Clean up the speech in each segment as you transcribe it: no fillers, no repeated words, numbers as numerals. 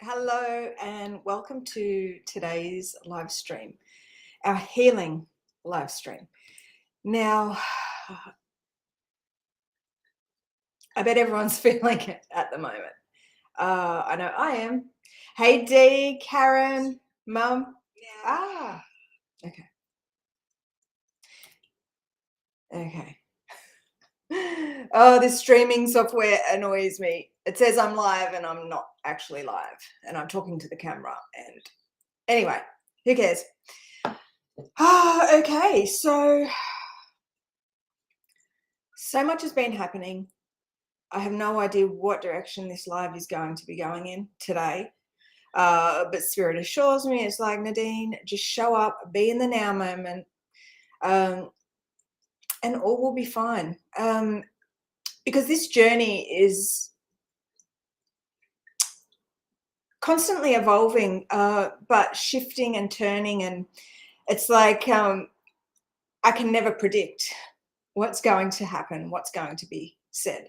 Hello and welcome to today's live stream, our healing live stream. Now, I bet everyone's feeling it at the moment. I know I am. Hey Dee, Karen, Mum. Ah, okay. Okay. Oh, this streaming software annoys me. It says I'm live and I'm not actually live, and I'm talking to the camera. And anyway, who cares? Okay, so much has been happening. I have no idea what direction this live is going to be going in today. But Spirit assures me, it's like, Nadine, just show up, be in the now moment, and all will be fine. Because this journey is constantly evolving, but shifting and turning. And it's like I can never predict what's going to happen, what's going to be said.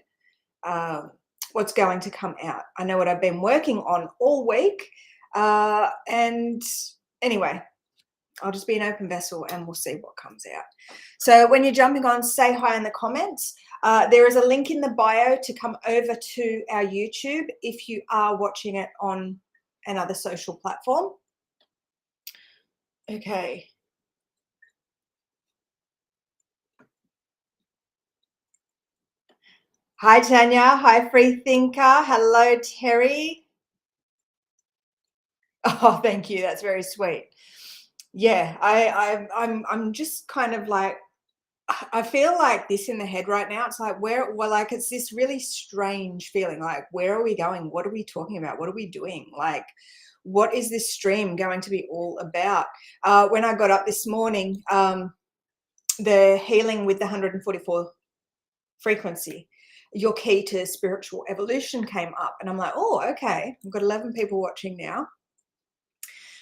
What's going to come out. I know what I've been working on all week. And anyway, I'll just be an open vessel and we'll see what comes out. So when you're jumping on, say hi in the comments. There is a link in the bio to come over to our YouTube if you are watching it on another social platform. Okay. Hi, Tanya. Hi, Free Thinker. Hello, Terry. Oh, thank you. That's very sweet. Yeah, I'm just kind of like, I feel like this in the head right now. It's like, like, it's this really strange feeling. Like, where are we going? What are we talking about? What are we doing? Like, what is this stream going to be all about? When I got up this morning, the healing with the 144 frequency, your key to spiritual evolution came up. And I'm like, oh, okay. I've got 11 people watching now.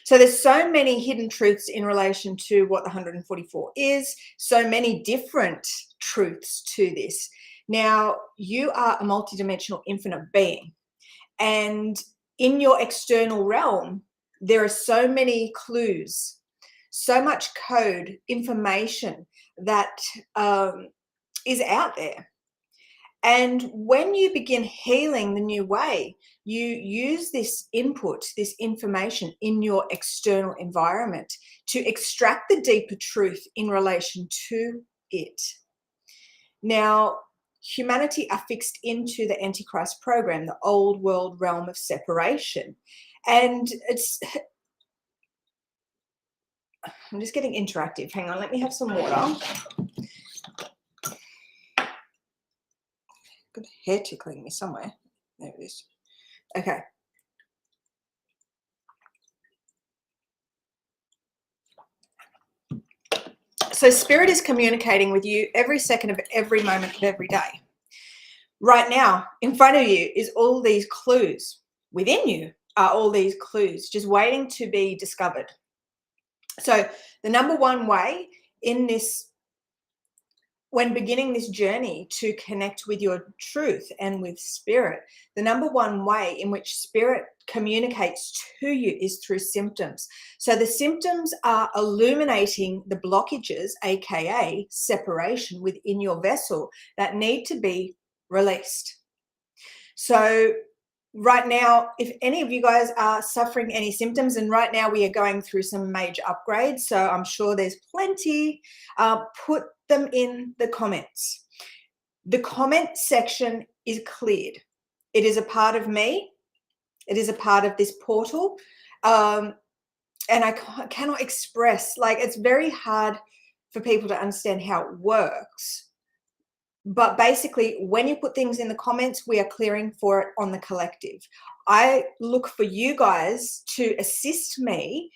So there's so many hidden truths in relation to what the 144 is, so many different truths to this. Now, you are a multidimensional infinite being, and in your external realm, there are so many clues, so much code, information that is out there. And when you begin healing the new way, you use this input, this information in your external environment to extract the deeper truth in relation to it. Now, humanity are fixed into the Antichrist program, the old world realm of separation. And I'm just getting interactive. Hang on, let me have some water. Got hair tickling me somewhere. There it is. Okay. So Spirit is communicating with you every second of every moment of every day. Right now, in front of you is all these clues. Within you are all these clues just waiting to be discovered. So the number one way in this, when beginning this journey to connect with your truth and with Spirit, the number one way in which Spirit communicates to you is through symptoms. So the symptoms are illuminating the blockages, aka separation within your vessel, that need to be released. So right now, if any of you guys are suffering any symptoms, and right now we are going through some major upgrades, so I'm sure there's plenty, put them in the comments. The comment section is cleared. It is a part of me. It is a part of this portal. And I cannot express, like, it's very hard for people to understand how it works. But basically, when you put things in the comments, we are clearing for it on the collective. I look for you guys to assist me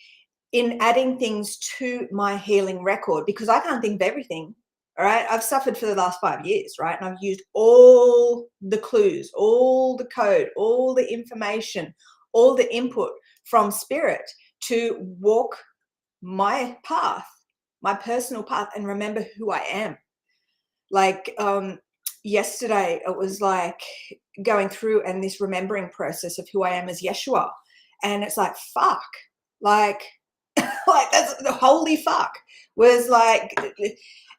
in adding things to my healing record, because I can't think of everything. All right. I've suffered for the last 5 years, right? And I've used all the clues, all the code, all the information, all the input from Spirit to walk my path, my personal path, and remember who I am. Like yesterday, it was like going through and this remembering process of who I am as Yeshua. And it's like, fuck, like, like that's the holy fuck was like.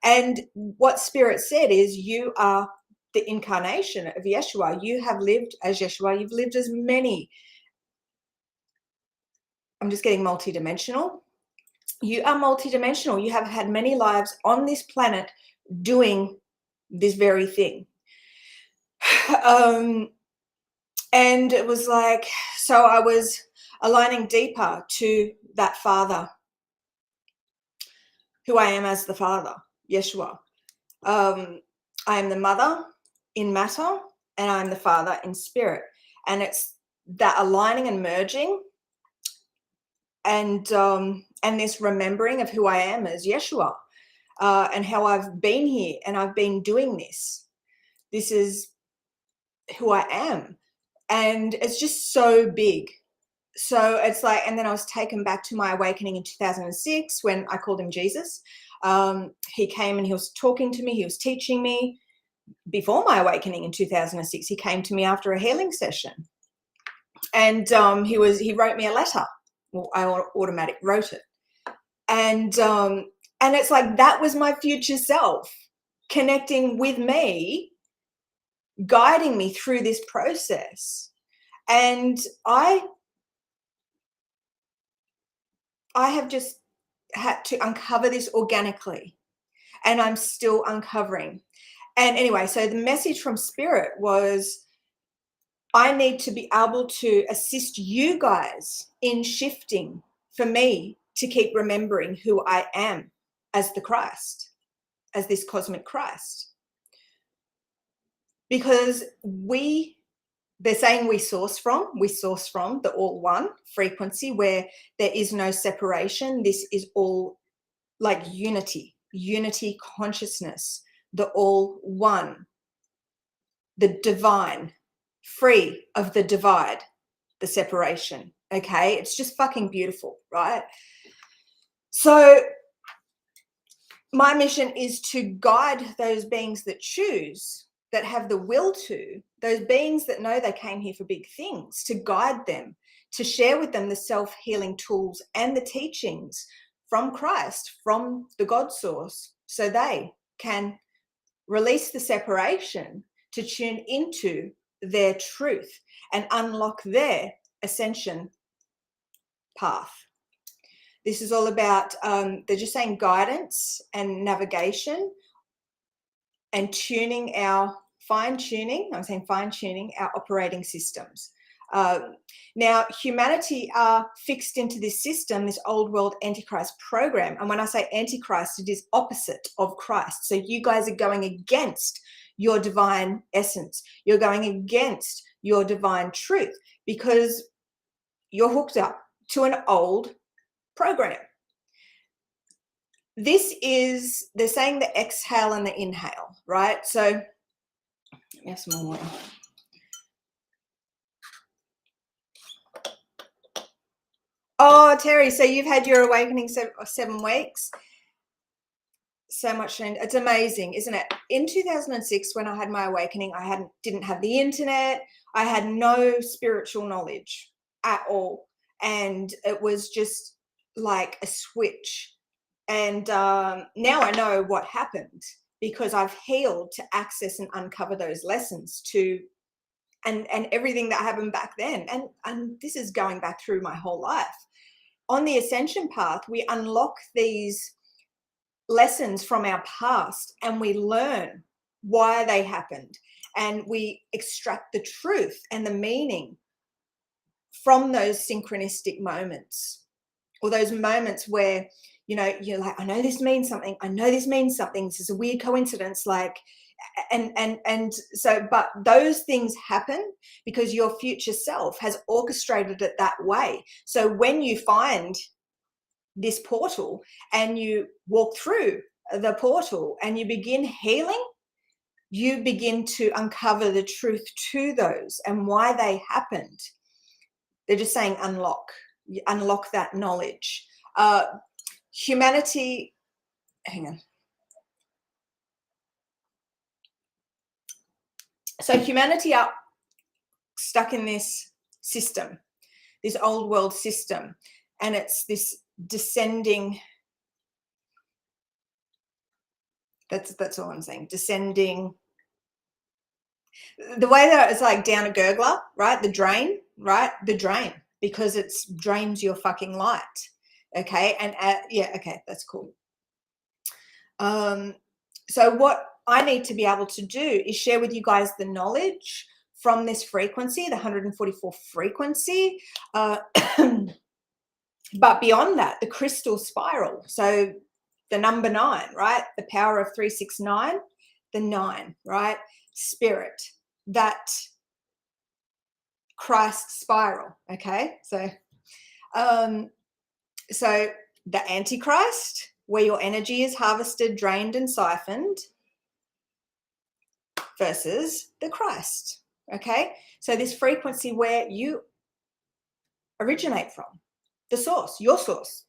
And what Spirit said is, you are the incarnation of Yeshua. You have lived as Yeshua. You've lived as many. I'm just getting multidimensional. You are multidimensional. You have had many lives on this planet doing this very thing. And it was like, so I was aligning deeper to that Father, who I am as the Father, Yeshua. I am the Mother in matter, and I'm the Father in spirit. And it's that aligning and merging, and this remembering of who I am as Yeshua, and how I've been here and I've been doing this. This is who I am. And it's just so big. So it's like, and then I was taken back to my awakening in 2006 when I called him Jesus. He came and he was talking to me. He was teaching me. Before my awakening in 2006, he came to me after a healing session. And he wrote me a letter. Well, I automatic wrote it. And it's like, that was my future self connecting with me, guiding me through this process. And I have just had to uncover this organically, and I'm still uncovering. And anyway, so the message from Spirit was, I need to be able to assist you guys in shifting for me to keep remembering who I am as the Christ, as this cosmic Christ. Because they're saying we source from the all one frequency where there is no separation. This is all like unity consciousness, the all one, the divine, free of the divide, the separation. Okay, it's just fucking beautiful, right? So my mission is to guide those beings that choose, that have the will to, those beings that know they came here for big things, to guide them, to share with them the self-healing tools and the teachings from Christ, from the God source, so they can release the separation to tune into their truth and unlock their ascension path. This is all about, they're just saying guidance and navigation and fine-tuning our operating systems. Now, humanity are fixed into this system, this old world Antichrist program. And when I say Antichrist, it is opposite of Christ. So you guys are going against your divine essence. You're going against your divine truth because you're hooked up to an old program. This is, they're saying the exhale and the inhale, right? So let me have some more water. Oh, Terry, so you've had your awakening 7 weeks. So much change. It's amazing, isn't it? In 2006, when I had my awakening, I didn't have the internet. I had no spiritual knowledge at all. And it was just like a switch. And now I know what happened because I've healed to access and uncover those lessons and everything that happened back then. And this is going back through my whole life. On the ascension path, we unlock these lessons from our past and we learn why they happened, and we extract the truth and the meaning from those synchronistic moments, or those moments where, you know, you're like, I know this means something. I know this means something. This is a weird coincidence. Like, and so, but those things happen because your future self has orchestrated it that way. So when you find this portal and you walk through the portal and you begin healing, you begin to uncover the truth to those and why they happened. They're just saying unlock that knowledge. Humanity, hang on. So humanity are stuck in this system, this old world system, and it's this descending. That's all I'm saying. Descending. The way that it's like down a gurgler, right? The drain, right? The drain, because it's drains your fucking light. Okay. And yeah, okay, that's cool. So what I need to be able to do is share with you guys the knowledge from this frequency, the 144 frequency. But beyond that, the crystal spiral. So the number 9, right? The power of 369, the 9, right? Spirit, that Christ spiral. Okay. So the Antichrist, where your energy is harvested, drained, and siphoned, versus the Christ. Okay. So this frequency where you originate from, the source, your source.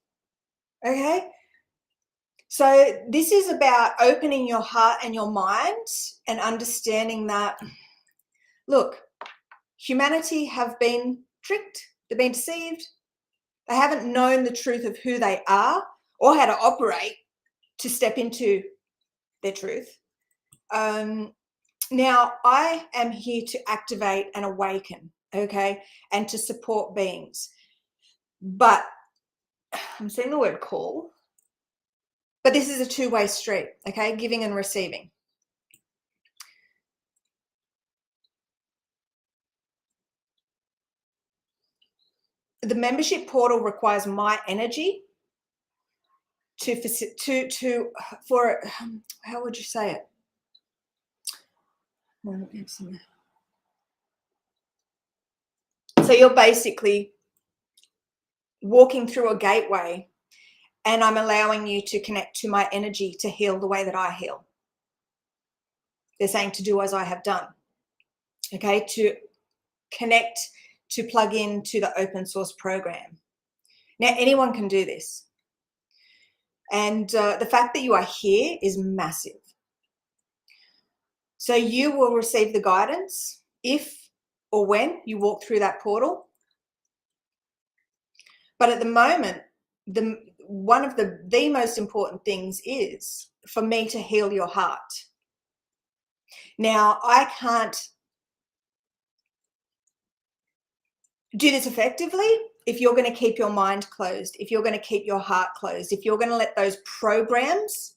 Okay. So this is about opening your heart and your mind and understanding that, look, humanity have been tricked, they've been deceived, they haven't known the truth of who they are or how to operate to step into their truth. Now, I am here to activate and awaken, okay, and to support beings. But I'm saying the word call, but this is a two-way street, okay, giving and receiving. The membership portal requires my energy for how would you say it? So you're basically walking through a gateway, and I'm allowing you to connect to my energy to heal the way that I heal. They're saying to do as I have done, okay, to connect, to plug into the open source program. Now, anyone can do this. And the fact that you are here is massive. So you will receive the guidance if or when you walk through that portal. But at the moment, one of the most important things is for me to heal your heart. Now, I can't do this effectively if you're going to keep your mind closed, if you're going to keep your heart closed, if you're going to let those programs,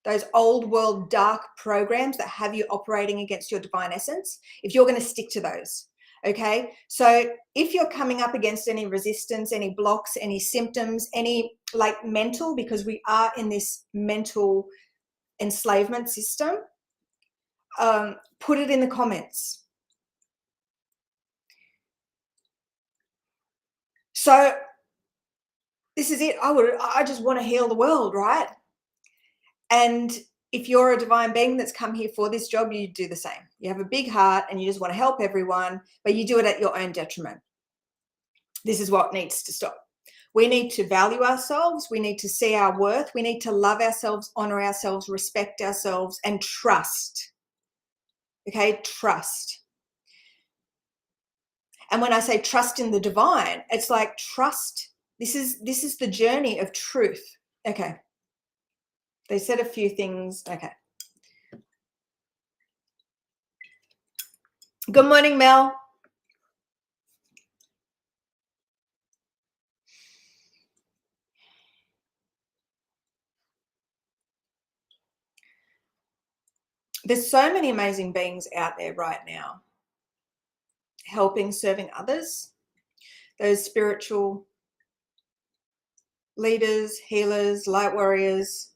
those old world dark programs that have you operating against your divine essence, if you're going to stick to those. Okay. So if you're coming up against any resistance, any blocks, any symptoms, any like mental, because we are in this mental enslavement system, put it in the comments. So this is it. I just want to heal the world, right? And if you're a divine being that's come here for this job, you do the same. You have a big heart and you just want to help everyone, but you do it at your own detriment. This is what needs to stop. We need to value ourselves. We need to see our worth. We need to love ourselves, honor ourselves, respect ourselves, and trust. Okay, trust. And when I say trust in the divine, it's like trust. This is the journey of truth. Okay. They said a few things. Okay. Good morning, Mel. There's so many amazing beings out there right now helping, serving others, those spiritual leaders, healers, light warriors.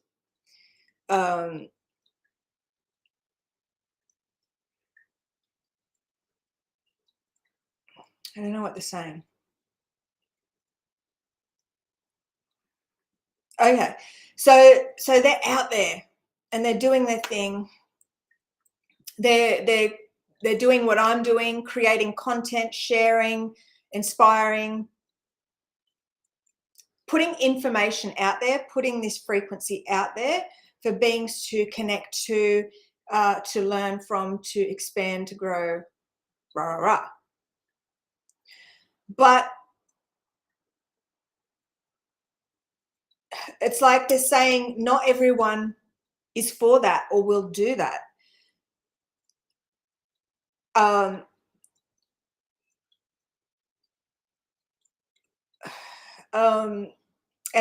I don't know what they're saying. Okay, so they're out there and they're doing their thing. They're doing what I'm doing, creating content, sharing, inspiring, putting information out there, putting this frequency out there for beings to connect to learn from, to expand, to grow, rah, rah, rah. But it's like they're saying not everyone is for that or will do that. And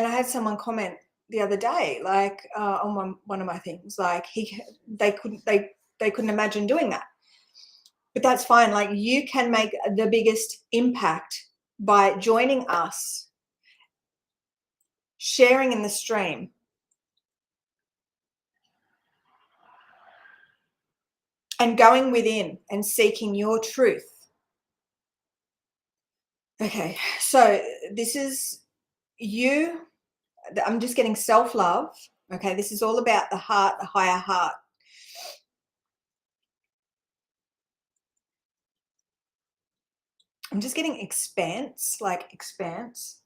I had someone comment the other day, like on one of my things, like they couldn't imagine doing that. But that's fine. Like, you can make the biggest impact by joining us, sharing in the stream, and going within and seeking your truth. Okay, so this is you. I'm just getting self-love. Okay, this is all about the heart, the higher heart. I'm just getting expanse, like expanse.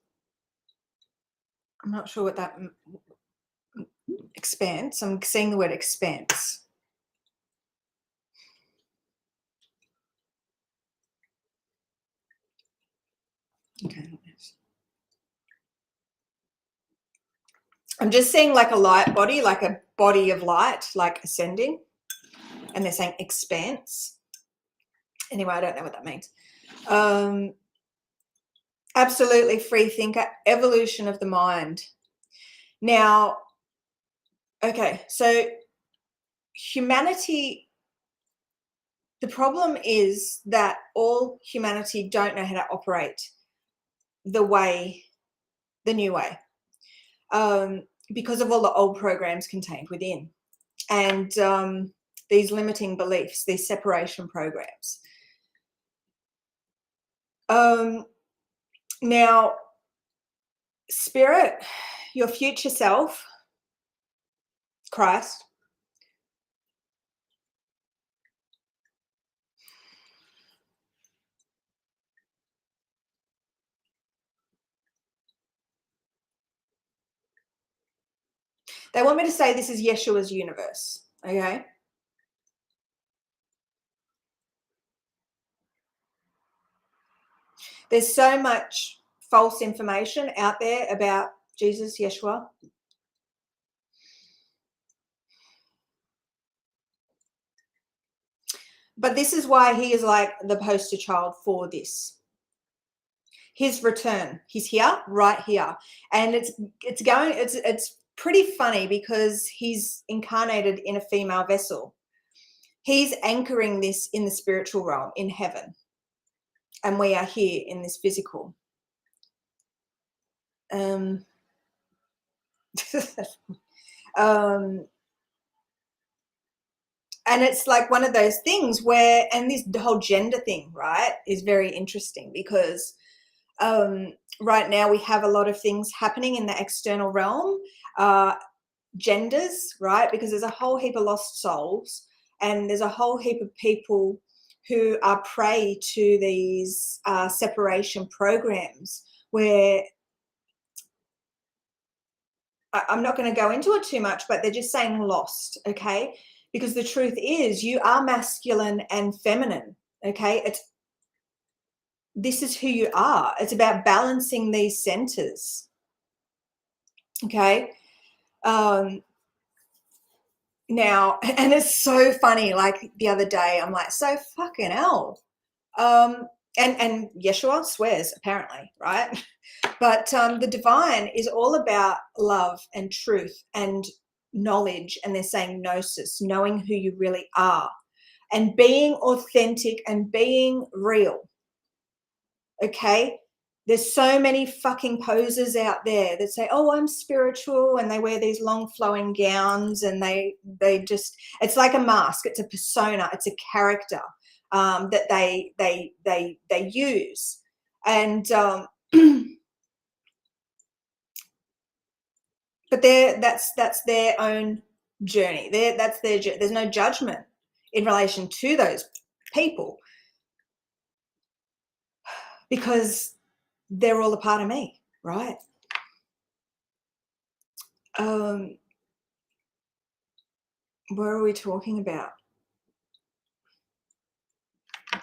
I'm not sure what that expanse. I'm seeing the word expanse. Okay. I'm just seeing like a light body, like a body of light, like ascending. And they're saying expanse. Anyway, I don't know what that means. Absolutely free thinker, evolution of the mind. Now, okay, so humanity, the problem is that all humanity don't know how to operate the new way, because of all the old programs contained within, and these limiting beliefs, these separation programs. Now, spirit, your future self, Christ, they want me to say this is Yeshua's universe, okay? There's so much false information out there about Jesus, Yeshua. But this is why he is like the poster child for this. His return. He's here, right here. And it's pretty funny because he's incarnated in a female vessel. He's anchoring this in the spiritual realm, in heaven. And we are here in this physical. And it's like one of those things where, and this the whole gender thing, right, is very interesting because right now we have a lot of things happening in the external realm, genders, right, because there's a whole heap of lost souls and there's a whole heap of people who are prey to these separation programs where I'm not going to go into it too much, but they're just saying lost, okay? Because the truth is you are masculine and feminine, okay? This is who you are. It's about balancing these centers, okay? Now, and it's so funny, like the other day, I'm like, so fucking hell. And Yeshua swears, apparently, right? But the divine is all about love and truth and knowledge, and they're saying gnosis, knowing who you really are and being authentic and being real, okay? There's so many fucking posers out there that say, oh, I'm spiritual, and they wear these long flowing gowns and they just, it's like a mask, it's a persona, it's a character that they use. And but that's their own journey. There's no judgment in relation to those people because they're all a part of me, right? What are we talking about?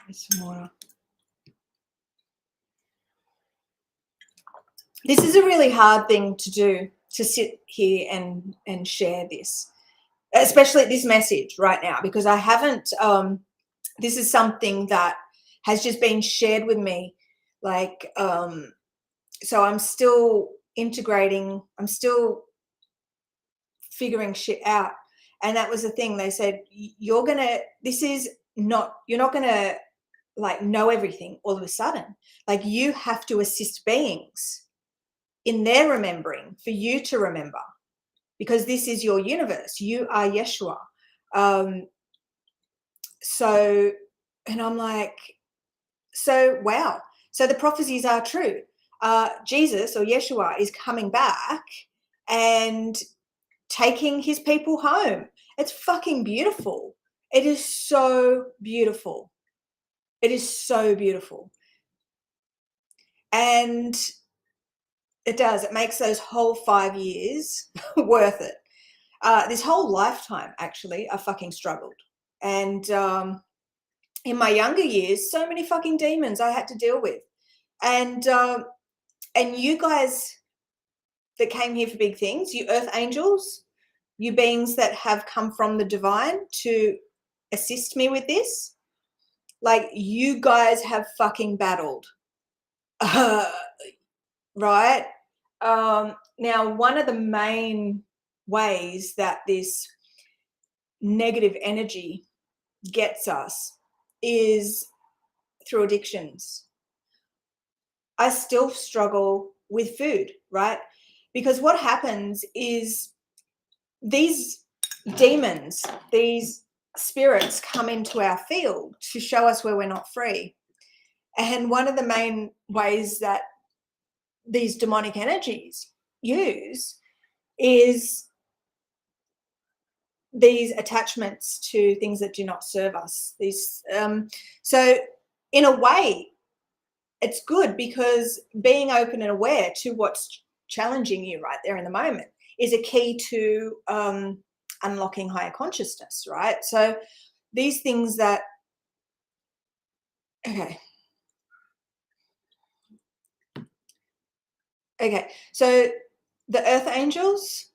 There's some water. This is a really hard thing to do, to sit here and share this, especially this message right now, because I haven't, this is something that has just been shared with me. Like, so I'm still integrating, I'm still figuring shit out. And that was the thing. They said, you're not gonna like know everything all of a sudden. Like, you have to assist beings in their remembering for you to remember, because this is your universe. You are Yeshua. So, and I'm like, so wow. So the prophecies are true. Jesus, or Yeshua, is coming back and taking his people home. It's fucking beautiful. It is so beautiful. It is so beautiful. And it does. It makes those whole 5 years worth it. This whole lifetime, actually, I fucking struggled. And in my younger years, so many fucking demons I had to deal with. And you guys that came here for big things, you earth angels, you beings that have come from the divine to assist me with this, like, you guys have fucking battled. Right? Now, one of the main ways that this negative energy gets us is through addictions. I still struggle with food, right? Because what happens is these demons, these spirits come into our field to show us where we're not free. And one of the main ways that these demonic energies use is these attachments to things that do not serve us. These, so in a way, it's good, because being open and aware to what's challenging you right there in the moment is a key to unlocking higher consciousness, right? So these things that, okay, so the earth angels,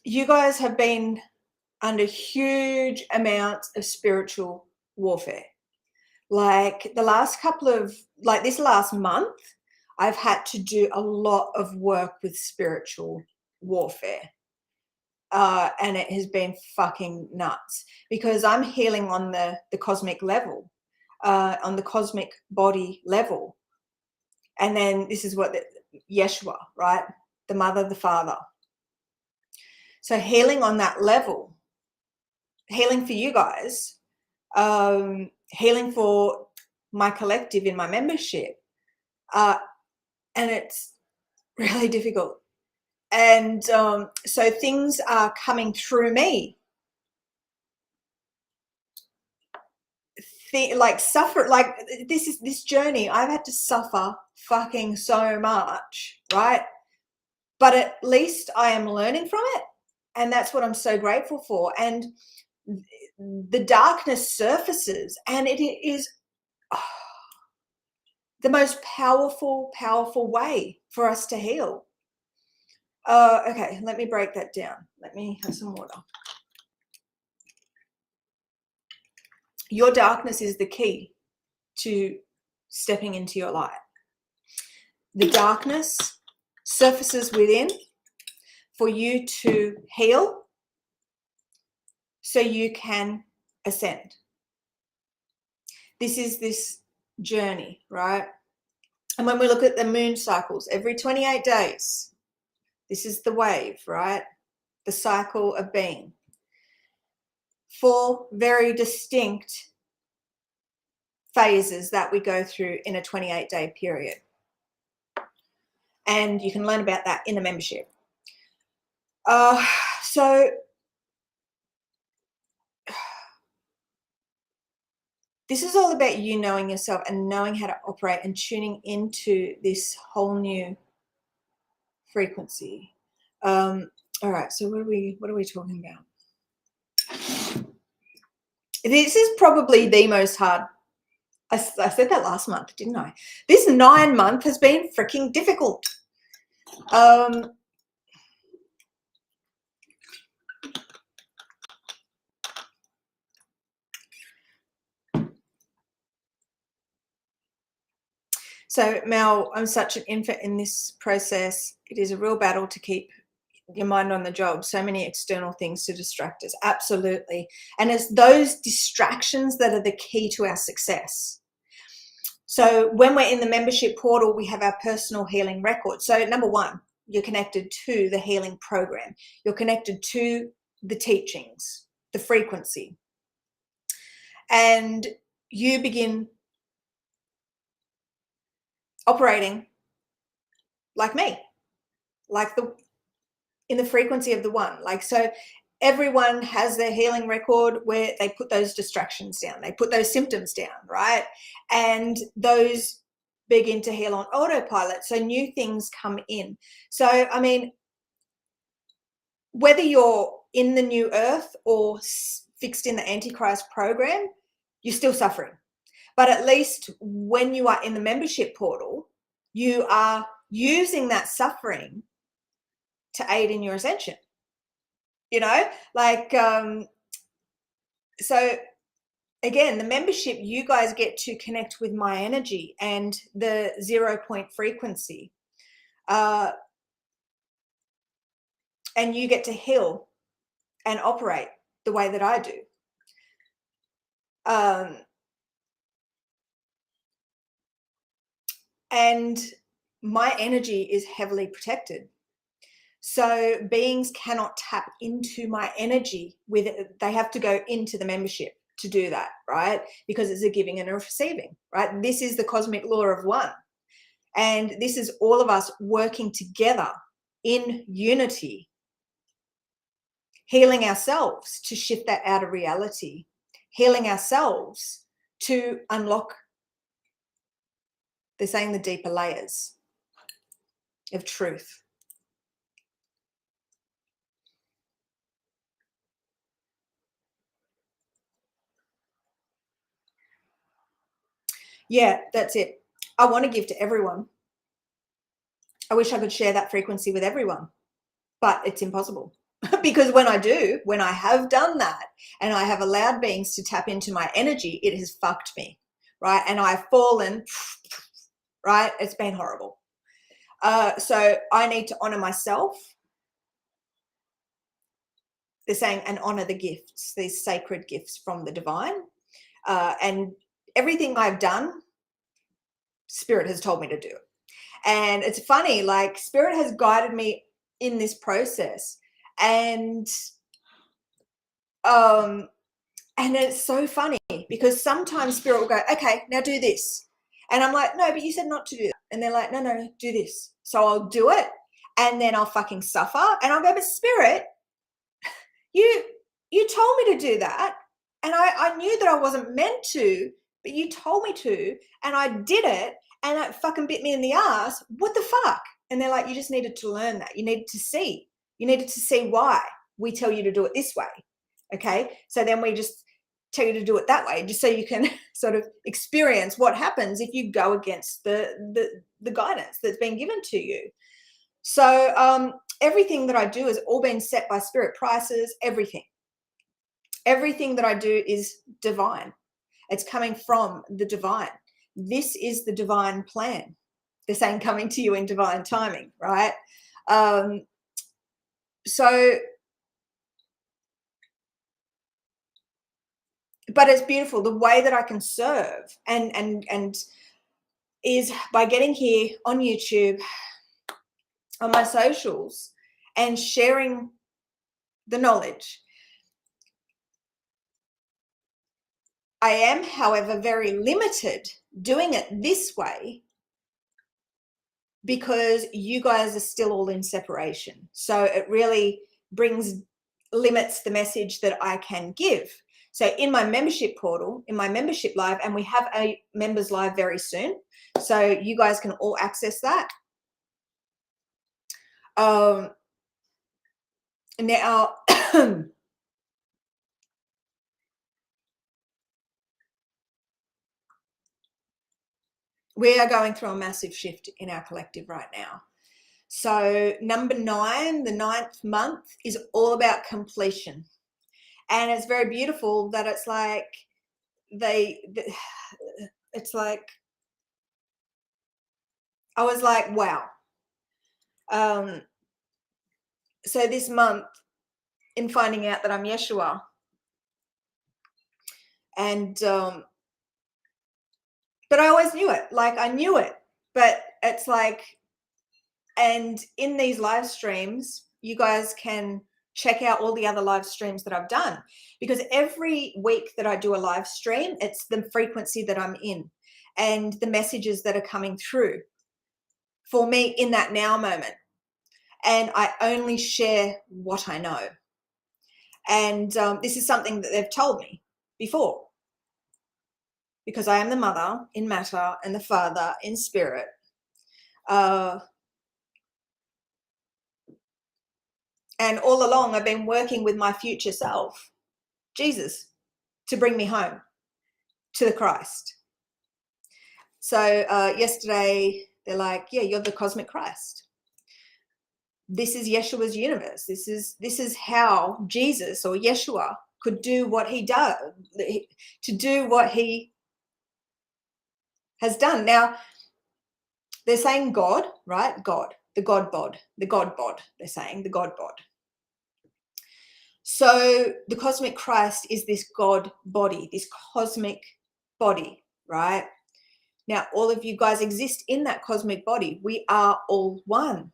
you guys have been under huge amounts of spiritual warfare. Like the last couple of, like this last month, I've had to do a lot of work with spiritual warfare. And it has been fucking nuts, because I'm healing on the cosmic level, on the cosmic body level. And then this is what Yeshua, right? The mother, the father. So healing on that level, healing for you guys, healing for my collective in my membership. And it's really difficult. And so things are coming through me. Like suffer, like this journey, I've had to suffer fucking so much, right? But at least I am learning from it. And that's what I'm so grateful for. And the darkness surfaces, and it is the most powerful way for us to heal. Okay, let me break that down. Let me have some water. Your darkness is the key to stepping into your light. The darkness surfaces within for you to heal so you can ascend. This is this journey, right? And when we look at the moon cycles, every 28 days, this is the wave, right? The cycle of being. 4 very distinct phases that we go through in a 28-day period. And you can learn about that in the membership. So this is all about you knowing yourself and knowing how to operate and tuning into this whole new frequency. All right, so what are we talking about? This is probably the most hard I said that last month, didn't I? This 9 month has been freaking difficult. So Mel, I'm such an infant in this process. It is a real battle to keep your mind on the job. So many external things to distract us. Absolutely. And it's those distractions that are the key to our success. So when we're in the membership portal, we have our personal healing record. So number one, you're connected to the healing program. You're connected to the teachings, the frequency. And you begin operating like me, like in the frequency of the one. Like, so everyone has their healing record where they put those distractions down, they put those symptoms down, right? And those begin to heal on autopilot. So new things come in. So, I mean, whether you're in the new earth or fixed in the Antichrist program, you're still suffering. But at least when you are in the membership portal, you are using that suffering to aid in your ascension. You know, like, so again, the membership, you guys get to connect with my energy and the 0 point frequency. And you get to heal and operate the way that I do. And my energy is heavily protected. So beings cannot tap into my energy with it. They have to go into the membership to do that, right? Because it's a giving and a receiving, right? This is the cosmic law of one. And this is all of us working together in unity, healing ourselves to shift that outer reality, healing ourselves to unlock, they're saying, the deeper layers of truth. Yeah, that's it. I want to give to everyone. I wish I could share that frequency with everyone, but it's impossible. Because when I have done that and I have allowed beings to tap into my energy, it has fucked me, right? And I've fallen, right? It's been horrible. So I need to honor myself. They're saying, and honor the gifts, these sacred gifts from the divine. And everything I've done, Spirit has told me to do. And it's funny, like, Spirit has guided me in this process. And it's so funny because sometimes Spirit will go, okay, now do this. And I'm like, no, but you said not to do that. And they're like, no, do this. So I'll do it. And then I'll fucking suffer. And I'll go, but Spirit, you told me to do that. And I knew that I wasn't meant to, but you told me to. And I did it. And it fucking bit me in the ass. What the fuck? And they're like, you just needed to learn that. You needed to see. You needed to see why we tell you to do it this way. Okay. So then we just tell you to do it that way, just so you can sort of experience what happens if you go against the guidance that's been given to you. So everything that I do has all been set by Spirit, prices, everything. Everything that I do is divine. It's coming from the divine. This is the divine plan. They're saying coming to you in divine timing, right? So, but it's beautiful the way that I can serve and is by getting here on YouTube, on my socials, and sharing the knowledge. I am, however, very limited doing it this way because you guys are still all in separation. So it really limits the message that I can give. So in my membership portal, in my membership live, and we have a members live very soon, so you guys can all access that. Now, We are going through a massive shift in our collective right now. So number 9, the 9th month, is all about completion. And it's very beautiful that it's like it's like, I was like, wow. So this month, in finding out that I'm Yeshua, and but I always knew it. Like, I knew it, but it's like, and in these live streams, you guys can check out all the other live streams that I've done, because every week that I do a live stream, it's the frequency that I'm in and the messages that are coming through for me in that now moment. And I only share what I know. And this is something that they've told me before, because I am the mother in matter and the father in spirit. And all along, I've been working with my future self, Jesus, to bring me home to the Christ. So yesterday, they're like, yeah, you're the cosmic Christ. This is Yeshua's universe. This is how Jesus, or Yeshua, could do what he does, to do what he has done. Now, they're saying God, right? God, the God bod, they're saying the God bod. So the cosmic Christ is this God body, this cosmic body, right? Now, all of you guys exist in that cosmic body. We are all one.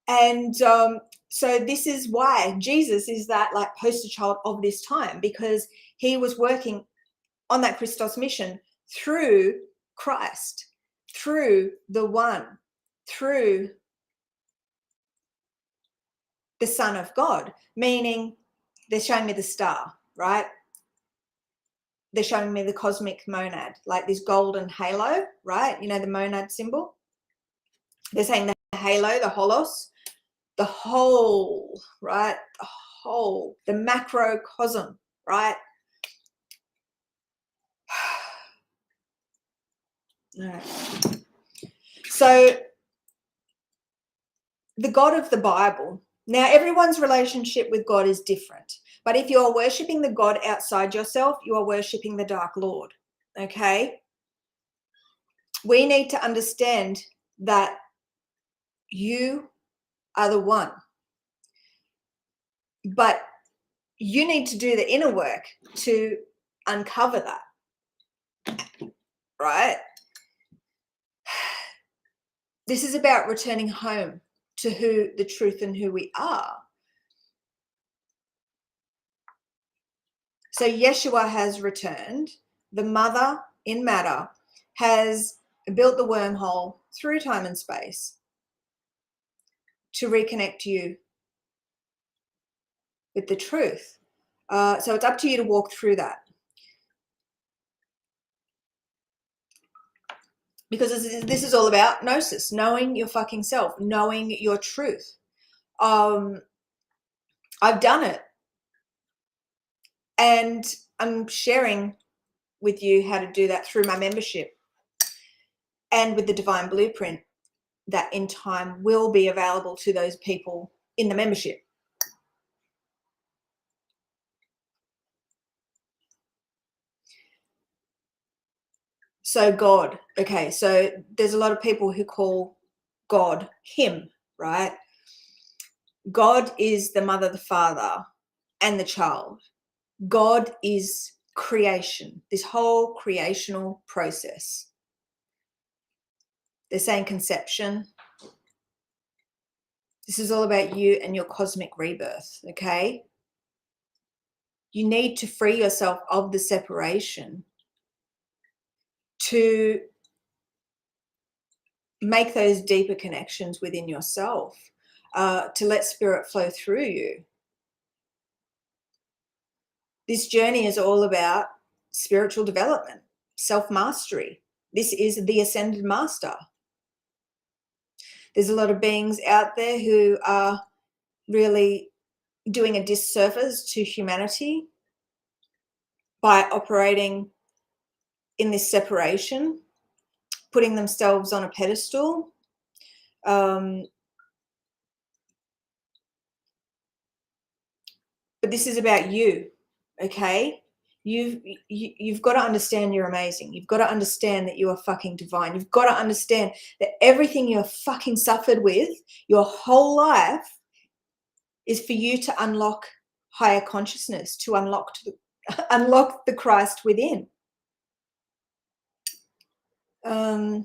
And so this is why Jesus is that like poster child of this time, because he was working on that Christos mission through Christ, through the one, through the Son of God, meaning they're showing me the star, right? They're showing me the cosmic monad, like this golden halo, right? You know, the monad symbol. They're saying the halo, the holos, the whole, right? The whole, the macrocosm, right? All right. So the God of the Bible. Now, everyone's relationship with God is different. But if you're worshiping the God outside yourself, you are worshiping the Dark Lord, okay? We need to understand that you are the one. But you need to do the inner work to uncover that, right? This is about returning home to who the truth and who we are. So Yeshua has returned. The mother in matter has built the wormhole through time and space to reconnect you with the truth. So it's up to you to walk through that. Because this is all about gnosis, knowing your fucking self, knowing your truth. I've done it. And I'm sharing with you how to do that through my membership and with the Divine Blueprint that in time will be available to those people in the membership. So God, okay, so there's a lot of people who call God him, right? God is the mother, the father, and the child. God is creation, this whole creational process. They're saying conception. This is all about you and your cosmic rebirth, okay? You need to free yourself of the separation to make those deeper connections within yourself, to let spirit flow through you. This journey is all about spiritual development, self-mastery. This is the ascended master. There's a lot of beings out there who are really doing a disservice to humanity by operating in this separation, putting themselves on a pedestal. But this is about you, okay? You've got to understand you're amazing. You've got to understand that you are fucking divine. You've got to understand that everything you're fucking suffered with your whole life is for you to unlock higher consciousness, to unlock the Christ within. All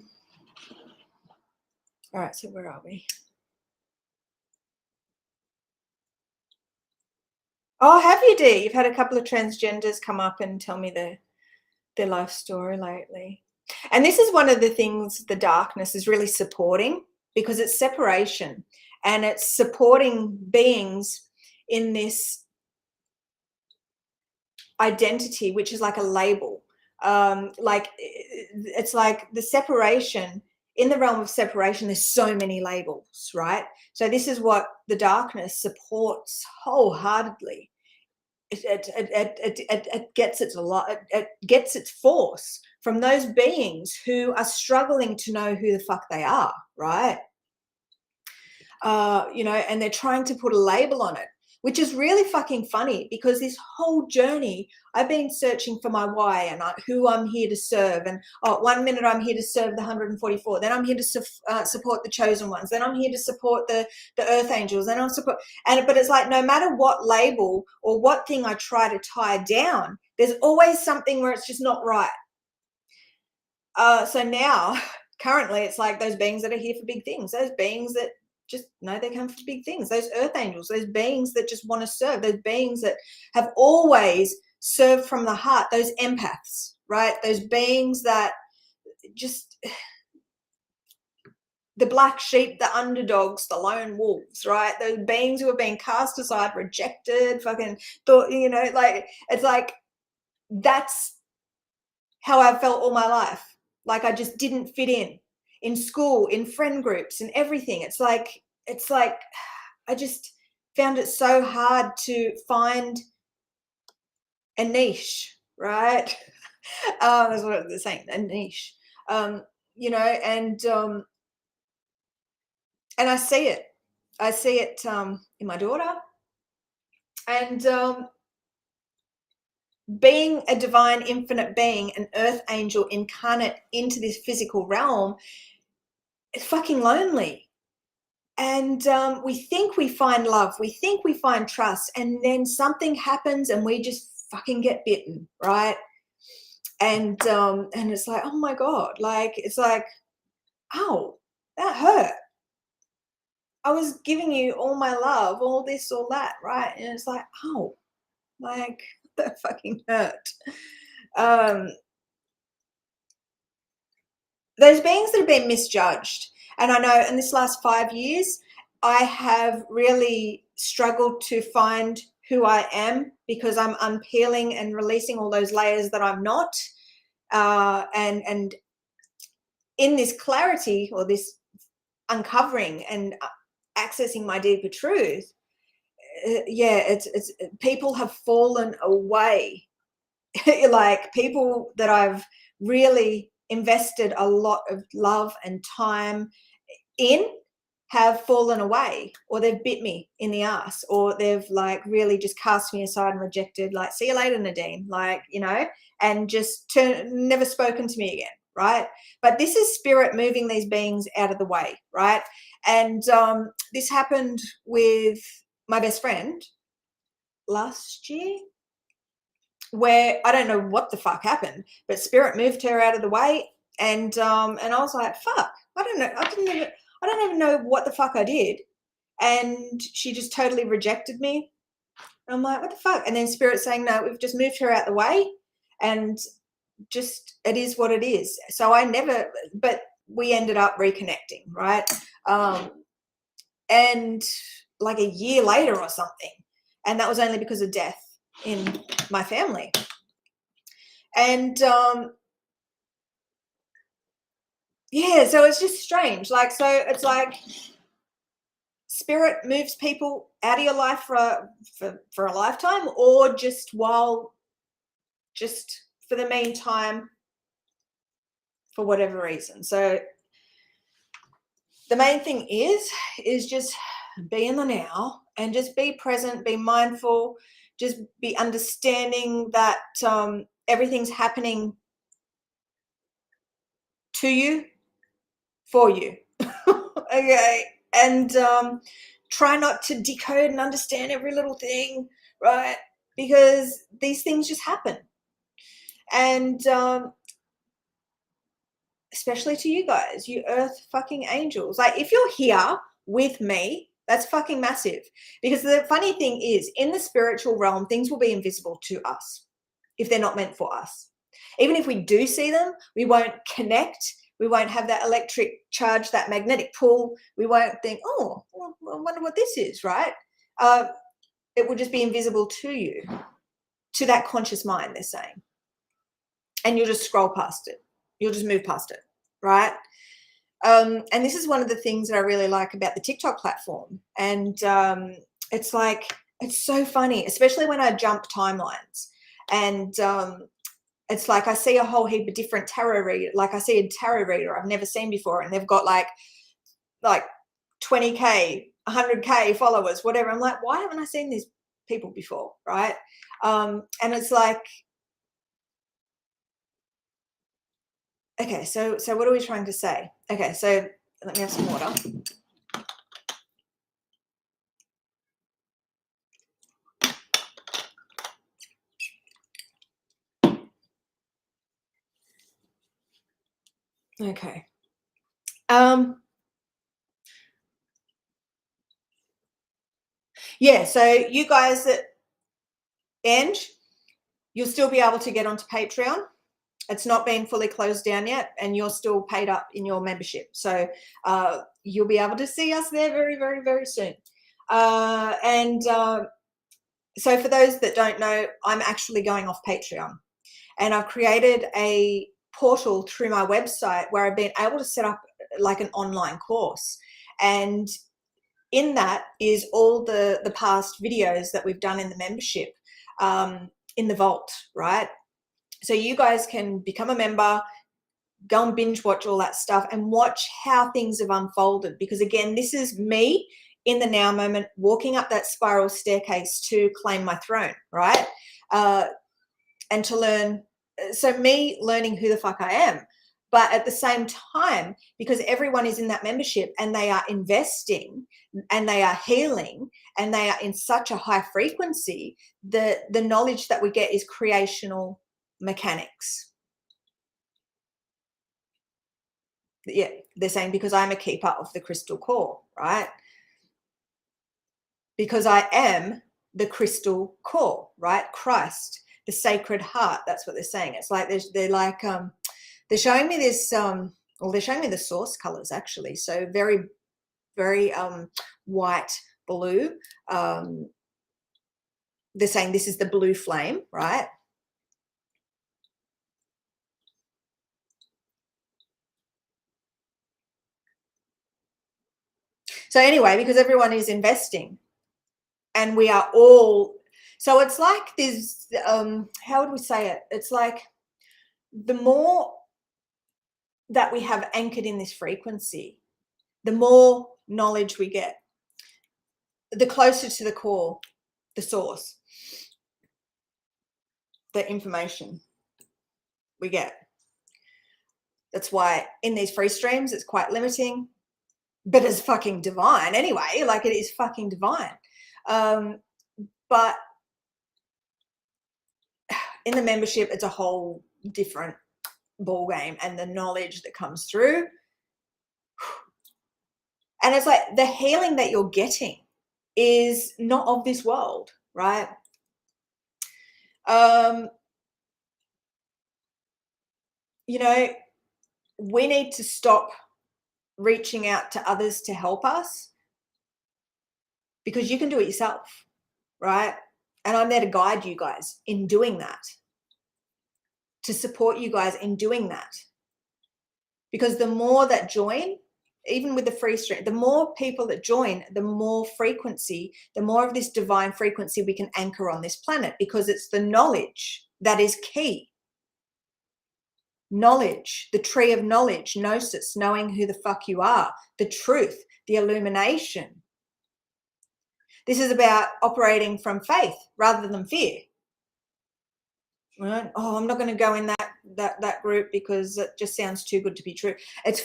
right, so where are we? Oh, have you, Dee? You've had a couple of transgenders come up and tell me their life story lately. And this is one of the things the darkness is really supporting, because it's separation and it's supporting beings in this identity, which is like a label. Like it's like the separation. In the realm of separation, there's so many labels, right? So this is what the darkness supports wholeheartedly. It gets its it gets its force from those beings who are struggling to know who the fuck they are, right? You know, and they're trying to put a label on it, which is really fucking funny, because this whole journey I've been searching for my why and who I'm here to serve. And 1 minute I'm here to serve the 144, then I'm here to support the chosen ones, then I'm here to support the earth angels, then I'll support. But it's like, no matter what label or what thing I try to tie down, there's always something where it's just not right. So now currently it's like those beings that are here for big things, those beings that just know they come for big things, those earth angels, those beings that just want to serve, those beings that have always served from the heart, those empaths, right? Those beings that just, the black sheep, the underdogs, the lone wolves, right? Those beings who have been cast aside, rejected, fucking thought, you know, like, it's like, that's how I've felt all my life. Like I just didn't fit in school, in friend groups and everything. It's like I just found it so hard to find a niche, right? That's what they're saying, a niche. You know, and I see it. I see it in my daughter. And being a divine infinite being, an earth angel incarnate into this physical realm, it's fucking lonely. And we think we find love, we think we find trust, and then something happens and we just fucking get bitten, right? And it's like, oh my God, like, it's like, oh, that hurt. I was giving you all my love, all this, all that, right? And it's like, oh, like, that fucking hurt. Those beings that have been misjudged. And I know in this last 5 years, I have really struggled to find who I am, because I'm unpeeling and releasing all those layers that I'm not. And in this clarity, or this uncovering and accessing my deeper truth, yeah, it's people have fallen away. Like people that I've really invested a lot of love and time in have fallen away, or they've bit me in the ass, or they've like really just cast me aside and rejected, like, see you later, Nadine, like, you know, and just never spoken to me again, right? But this is spirit moving these beings out of the way, right? And this happened with my best friend last year, where I don't know what the fuck happened, but spirit moved her out of the way. And I was like, fuck, I don't know. I don't even know what the fuck I did. And she just totally rejected me. And I'm like, what the fuck? And then spirit saying, no, we've just moved her out the way, and just, it is what it is. So but we ended up reconnecting, right? And like a year later or something. And that was only because of death in my family. And yeah, so it's just strange. Like, so it's like spirit moves people out of your life for a lifetime, or just for the meantime, for whatever reason. So the main thing is just be in the now and just be present, be mindful, just be understanding that everything's happening to you, for you. Okay. And try not to decode and understand every little thing, right? Because these things just happen. And especially to you guys, you earth fucking angels. Like, if you're here with me, that's fucking massive. Because the funny thing is, in the spiritual realm, things will be invisible to us if they're not meant for us. Even if we do see them, we won't connect. We won't have that electric charge, that magnetic pull. We won't think, oh, well, I wonder what this is, right? It will just be invisible to you, to that conscious mind, they're saying. And you'll just scroll past it. You'll just move past it, right? And this is one of the things that I really like about the TikTok platform. And it's like, it's so funny, especially when I jump timelines. And it's like I see a whole heap of different tarot readers. Like, I see a tarot reader I've never seen before, and they've got like 20K, 100K followers, whatever. I'm like, why haven't I seen these people before, right? And it's like, okay, so what are we trying to say? Okay, so let me have some water. Okay. Yeah, so you guys that end, you'll still be able to get onto Patreon. It's not been fully closed down yet, and you're still paid up in your membership. So you'll be able to see us there very, very, very soon. So for those that don't know, I'm actually going off Patreon, and I've created a portal through my website where I've been able to set up like an online course. And in that is all the past videos that we've done in the membership in the vault, right? So you guys can become a member, go and binge watch all that stuff and watch how things have unfolded. Because again, this is me in the now moment, walking up that spiral staircase to claim my throne, right? And to learn, so me learning who the fuck I am. But at the same time, because everyone is in that membership and they are investing and they are healing and they are in such a high frequency, the knowledge that we get is creational mechanics. Yeah, they're saying because I'm a keeper of the crystal core, right? Because I am the crystal core, right? Christ, the sacred heart. That's what they're saying. It's like they're like they're showing me this well, they're showing me the source colors actually. So very, very white, blue. They're saying this is the blue flame, right? So anyway, because everyone is investing and we are all, so it's like this, how would we say it? It's like the more that we have anchored in this frequency, the more knowledge we get, the closer to the core, the source, the information we get. That's why in these free streams, it's quite limiting, but it's fucking divine anyway. Like, it is fucking divine. But in the membership, it's a whole different ball game, and the knowledge that comes through. And it's like the healing that you're getting is not of this world, right? You know, we need to stop reaching out to others to help us, because you can do it yourself, right? And I'm there to guide you guys in doing that, to support you guys in doing that. Because the more that join, even with the free stream, the more people that join, the more frequency, the more of this divine frequency we can anchor on this planet, because it's the knowledge that is key. knowledge, the tree of knowledge, gnosis, knowing who the fuck you are, the truth, the illumination. This is about operating from faith rather than fear. Right? Oh, I'm not going to go in that group because it just sounds too good to be true. It's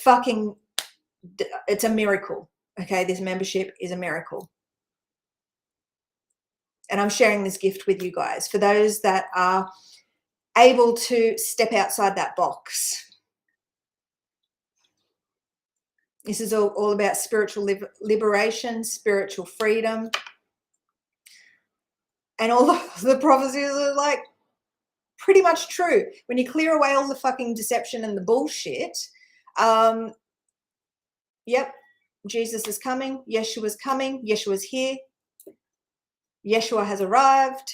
a miracle. Okay, this membership is a miracle. And I'm sharing this gift with you guys for those that are able to step outside that box. This is all about spiritual liberation, spiritual freedom. And all the prophecies are like pretty much true. When you clear away all the fucking deception and the bullshit, yep, Jesus is coming. Yeshua's coming. Yeshua's here. Yeshua has arrived.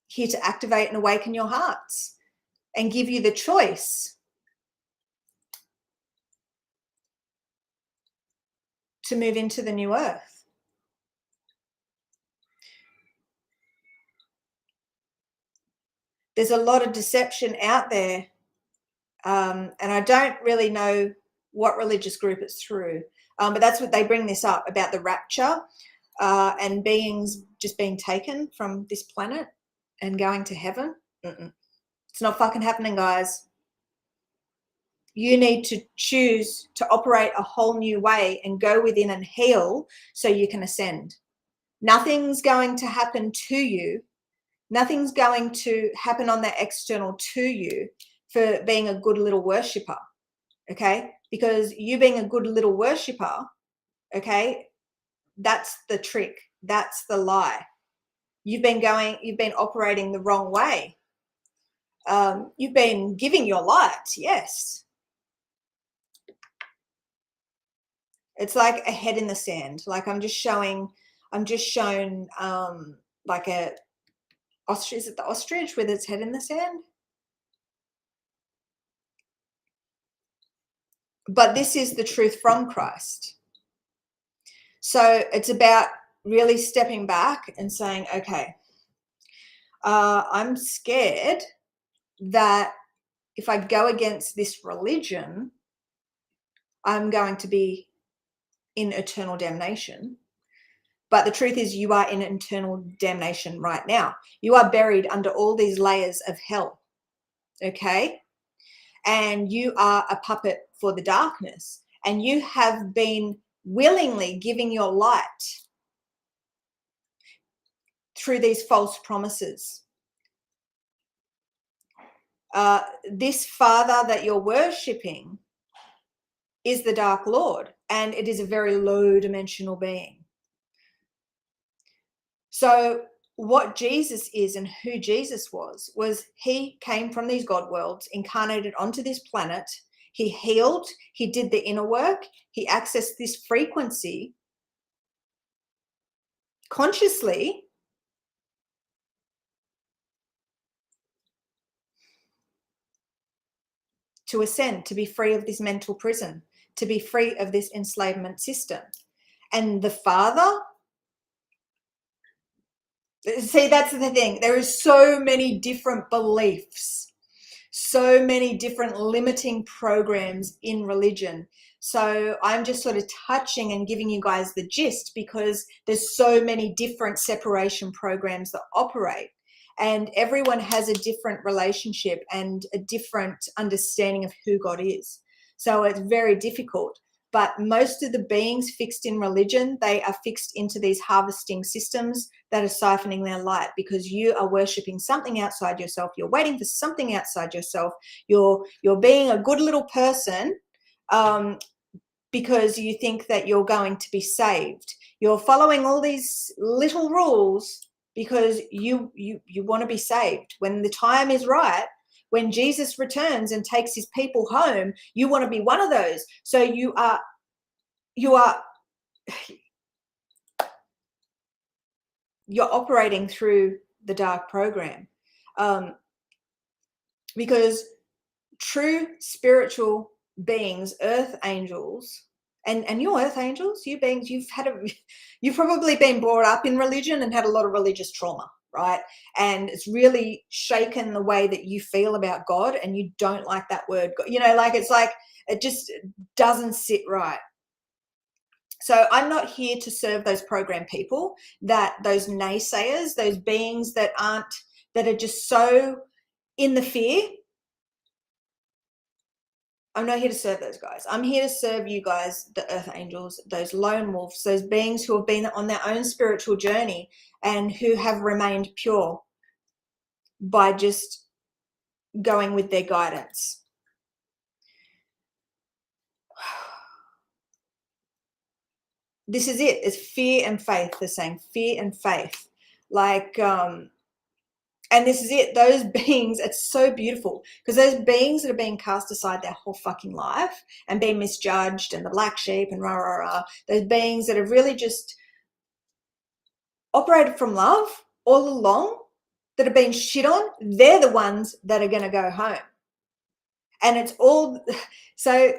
Here to activate and awaken your hearts and give you the choice to move into the new earth. There's a lot of deception out there, and I don't really know what religious group it's through, but that's what they bring this up about the rapture and beings just being taken from this planet and going to heaven. It's not fucking happening, guys. You need to choose to operate a whole new way and go within and heal so you can ascend. Nothing's going to happen to you. Nothing's going to happen on the external to you for being a good little worshiper, okay? Because you being a good little worshiper, okay, that's the trick. That's the lie. You've been operating the wrong way. You've been giving your light, yes. It's like a head in the sand. Like I'm just shown like a ostrich. Is it the ostrich with its head in the sand? But this is the truth from Christ. So it's about really stepping back and saying, okay, I'm scared that if I go against this religion, I'm going to be in eternal damnation. But the truth is you are in eternal damnation right now. You are buried under all these layers of hell, okay? And you are a puppet for the darkness. And you have been willingly giving your light through these false promises. This Father that you're worshipping is the Dark Lord, and it is a very low dimensional being. So what Jesus is and who Jesus was he came from these God worlds, incarnated onto this planet. He healed, he did the inner work, he accessed this frequency consciously to ascend, to be free of this mental prison, to be free of this enslavement system. And the Father, see, that's the thing. There is so many different beliefs, so many different limiting programs in religion. So I'm just sort of touching and giving you guys the gist because there's so many different separation programs that operate, and everyone has a different relationship and a different understanding of who God is. So it's very difficult. But most of the beings fixed in religion, they are fixed into these harvesting systems that are siphoning their light because you are worshipping something outside yourself. You're waiting for something outside yourself. You're being a good little person because you think that you're going to be saved. You're following all these little rules because you want to be saved. When the time is right, when Jesus returns and takes his people home, you want to be one of those. So you're operating through the dark program, because true spiritual beings, earth angels, and your earth angels, you beings, you've probably been brought up in religion and had a lot of religious trauma. right? And it's really shaken the way that you feel about God, and you don't like that word, you know, like it's like it just doesn't sit right. So I'm not here to serve those program people, that those naysayers, those beings that are just so in the fear. I'm not here to serve those guys. I'm here to serve you guys, the earth angels, those lone wolves, those beings who have been on their own spiritual journey and who have remained pure by just going with their guidance. This is it. It's fear and faith. They're saying fear and faith. Like, and this is it. Those beings, it's so beautiful, because those beings that are being cast aside their whole fucking life and being misjudged, and the black sheep and rah, rah, rah, those beings that have really just operated from love all along, that have been shit on, they're the ones that are going to go home. And it's all, so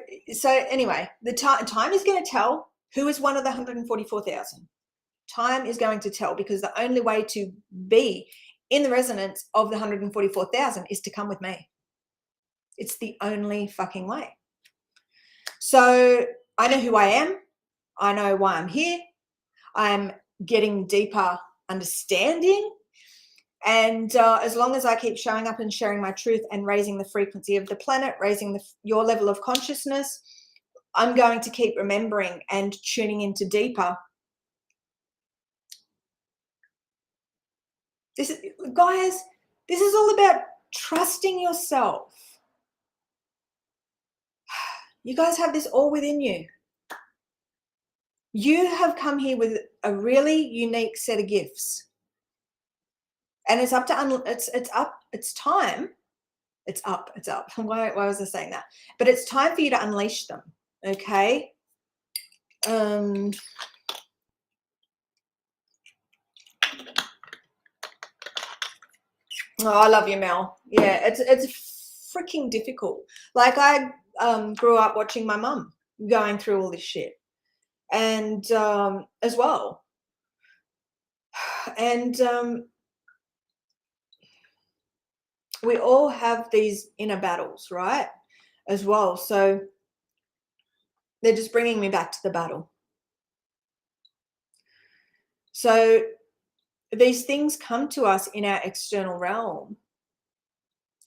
anyway, the time is going to tell who is one of the 144,000. Time is going to tell, because the only way to be in the resonance of the 144,000 is to come with me. It's the only fucking way. So I know who I am. I know why I'm here. I'm getting deeper understanding. And as long as I keep showing up and sharing my truth and raising the frequency of the planet, raising your level of consciousness, I'm going to keep remembering and tuning into deeper. Guys, this is all about trusting yourself. You guys have this all within you. You have come here with a really unique set of gifts. And it's up to, it's time. It's up. Why was I saying that? But it's time for you to unleash them, okay? Oh, I love you, Mel. Yeah, it's freaking difficult. Like, I grew up watching my mum going through all this shit, and as well. And we all have these inner battles, right? As well. So they're just bringing me back to the battle. So these things come to us in our external realm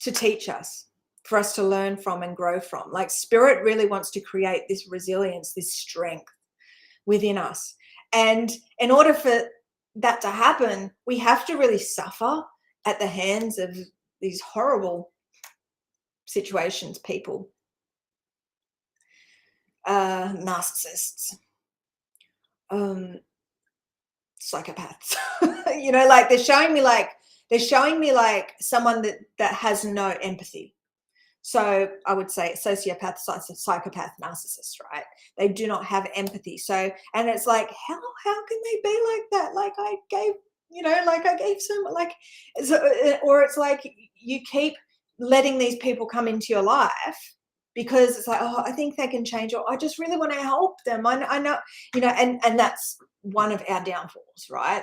to teach us, for us to learn from and grow from. Like, spirit really wants to create this resilience, this strength within us. And in order for that to happen, we have to really suffer at the hands of these horrible situations, people, narcissists, psychopaths. You know, like they're showing me like someone that has no empathy. So I would say sociopath, psychopath, narcissist, right? They do not have empathy. So, and it's like, how can they be like that? Like, I gave so much, like, or it's like you keep letting these people come into your life because it's like, oh, I think they can change, or I just really want to help them. I know, you know, and that's one of our downfalls, right?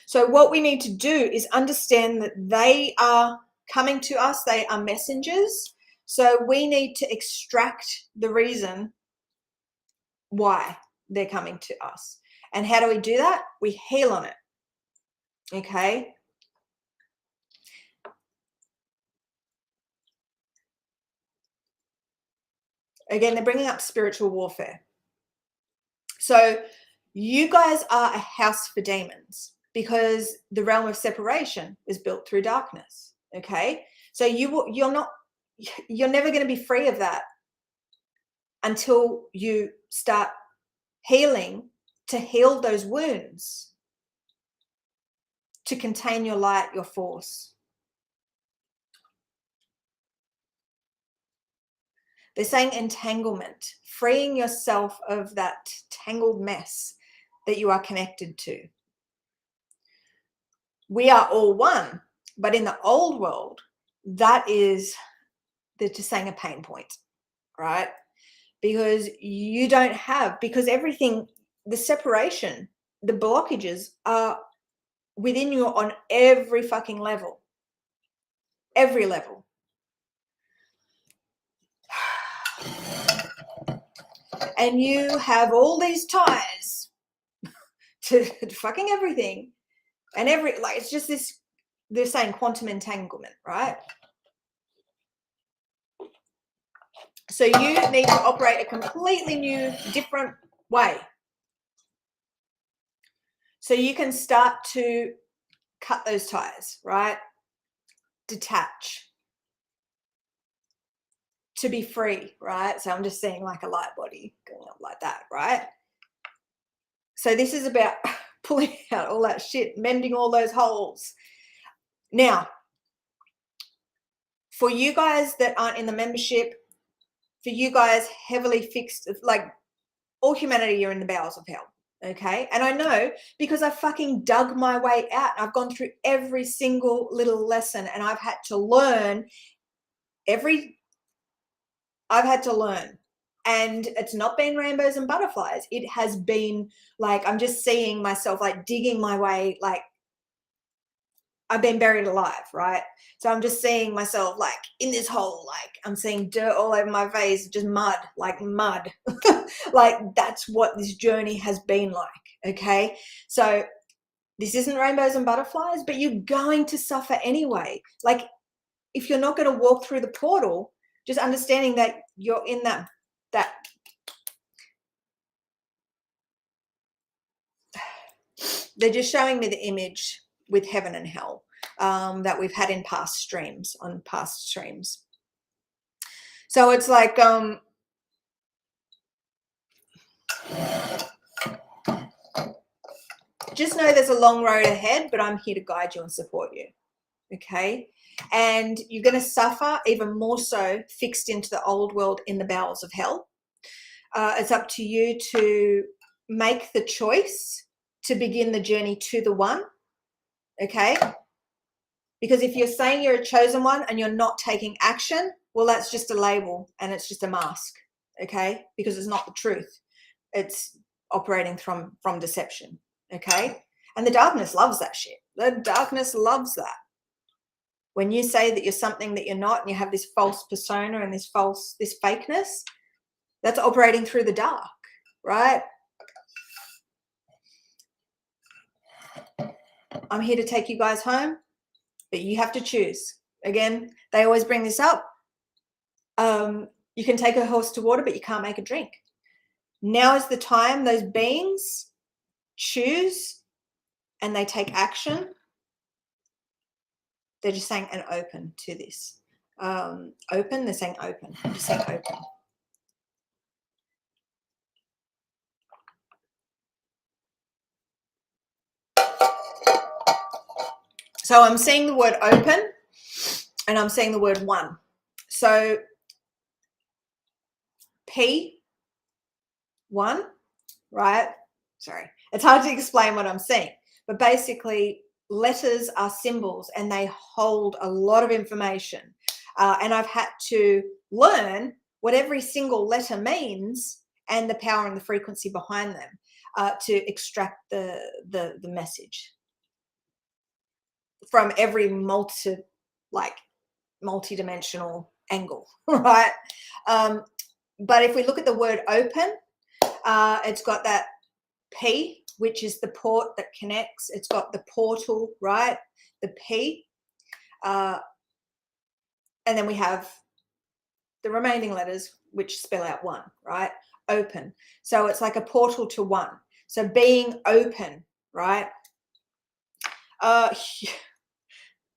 So what we need to do is understand that they are coming to us. They are messengers. So we need to extract the reason why they're coming to us. And how do we do that? We heal on it. Okay. Again, they're bringing up spiritual warfare. So you guys are a house for demons, because the realm of separation is built through darkness. Okay. So you're never going to be free of that until you start healing, to heal those wounds, to contain your light, your force. They're saying entanglement, freeing yourself of that tangled mess that you are connected to. We are all one, but in the old world, they're just saying a pain point, right? Because because everything, the separation, the blockages are within you on every fucking level. Every level. And you have all these ties to fucking everything. And it's just this, they're saying quantum entanglement, right? So you need to operate a completely new, different way. So you can start to cut those ties, right? Detach. To be free, right? So I'm just seeing like a light body going up like that, right? So this is about pulling out all that shit, mending all those holes. Now, for you guys that aren't in the membership, for you guys heavily fixed, like all humanity, you're in the bowels of hell, okay? And I know because I fucking dug my way out. I've gone through every single little lesson and I've had to learn and it's not been rainbows and butterflies. It has been like, I'm just seeing myself like digging my way, like I've been buried alive, right? So I'm just seeing myself like in this hole, like I'm seeing dirt all over my face, just mud, like mud. Like that's what this journey has been like, okay? So this isn't rainbows and butterflies, but you're going to suffer anyway. Like if you're not going to walk through the portal, just understanding that you're in that they're just showing me the image with heaven and hell that we've had in past streams. So it's like just know there's a long road ahead, but I'm here to guide you and support you, okay? And you're going to suffer even more so fixed into the old world in the bowels of hell. It's up to you to make the choice to begin the journey to the one, okay? Because if you're saying you're a chosen one and you're not taking action, well, that's just a label and it's just a mask, okay? Because it's not the truth. It's operating from deception, okay? And the darkness loves that shit. The darkness loves that. When you say that you're something that you're not and you have this false persona and this fakeness, that's operating through the dark, right? I'm here to take you guys home, but you have to choose. Again, they always bring this up. You can take a horse to water, but you can't make a drink. Now is the time those beings choose and they take action. They're just saying and open to this. Open, they're saying open. I'm just saying open. So I'm seeing the word open and I'm seeing the word one. So P1, right? Sorry, it's hard to explain what I'm seeing, but basically letters are symbols and they hold a lot of information. And I've had to learn what every single letter means and the power and the frequency behind them to extract the message from every multi-dimensional angle, right? But if we look at the word open, it's got that P, which is the port that connects. It's got the portal, right? The P. And then we have the remaining letters, which spell out one, right? Open. So it's like a portal to one. So being open, right?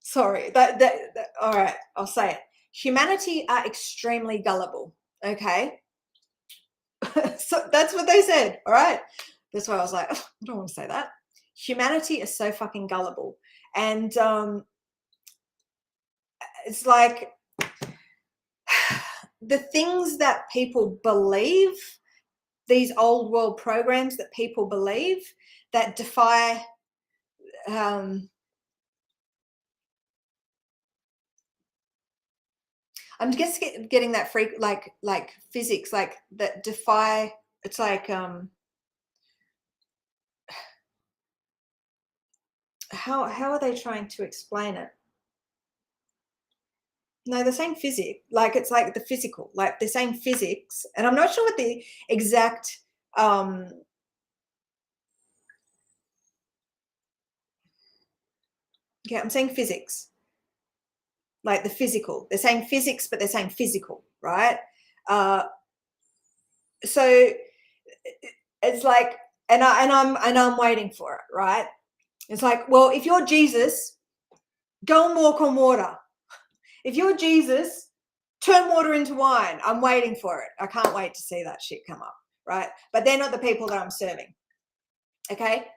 Sorry. All right, I'll say it. Humanity are extremely gullible, okay? So that's what they said, all right? That's why I was like, oh, I don't want to say that. Humanity is so fucking gullible. And it's like the things that people believe, these old world programs that people believe that defy I'm just getting that freak like physics, like that defy. It's like how are they trying to explain it? No, they're saying physics, like it's like the physical, like they're saying physics, and I'm not sure what the exact yeah, I'm saying physics, like the physical. They're saying physics, but they're saying physical, right? So it's like, and I'm waiting for it, right? It's like, well, if you're Jesus, go and walk on water. If you're Jesus, turn water into wine. I'm waiting for it. I can't wait to see that shit come up, right? But they're not the people that I'm serving. Okay?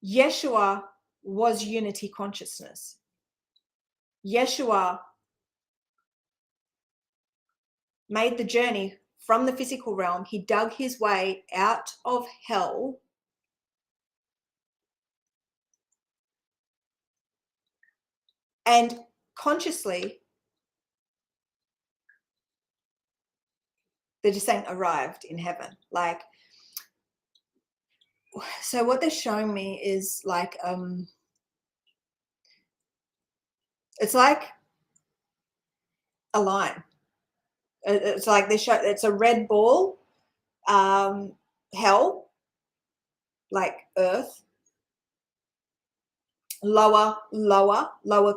Yeshua was unity consciousness. Yeshua made the journey from the physical realm. He dug his way out of hell and consciously, they're just saying arrived in heaven. Like, so what they're showing me is like, it's like a line. It's like they show, it's a red ball, hell, like earth, lower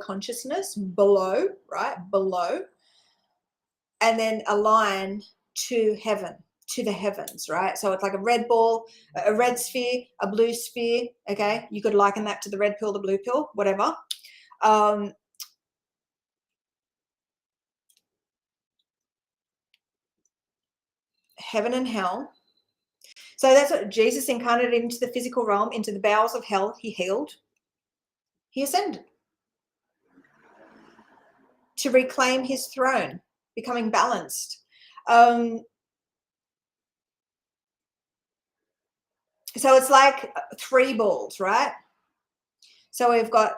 consciousness, below, right? Below. And then a line to heaven, to the heavens, right? So it's like a red ball, a red sphere, a blue sphere. Okay, you could liken that to the red pill, the blue pill, whatever. Heaven and hell. So that's what Jesus incarnated into the physical realm, into the bowels of hell. He healed. He ascended to reclaim his throne, becoming balanced. So it's like three balls, right? So we've got,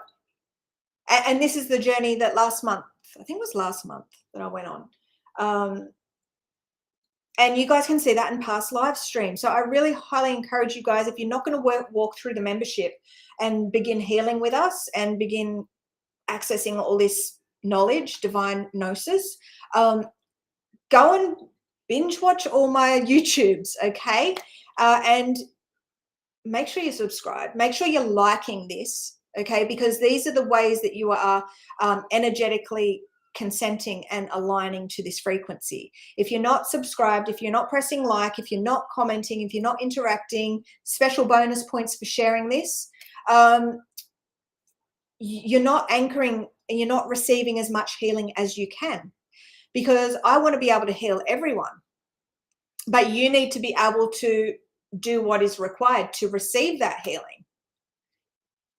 and this is the journey that last month, I think it was last month that I went on. And you guys can see that in past live streams. So I really highly encourage you guys, if you're not going to walk through the membership and begin healing with us and begin accessing all this knowledge, divine gnosis, go and binge watch all my YouTubes, okay? And make sure you subscribe. Make sure you're liking this, okay? Because these are the ways that you are energetically consenting and aligning to this frequency. If you're not subscribed, if you're not pressing like, if you're not commenting, if you're not interacting, special bonus points for sharing this, you're not anchoring and you're not receiving as much healing as you can, because I want to be able to heal everyone, but you need to be able to do what is required to receive that healing,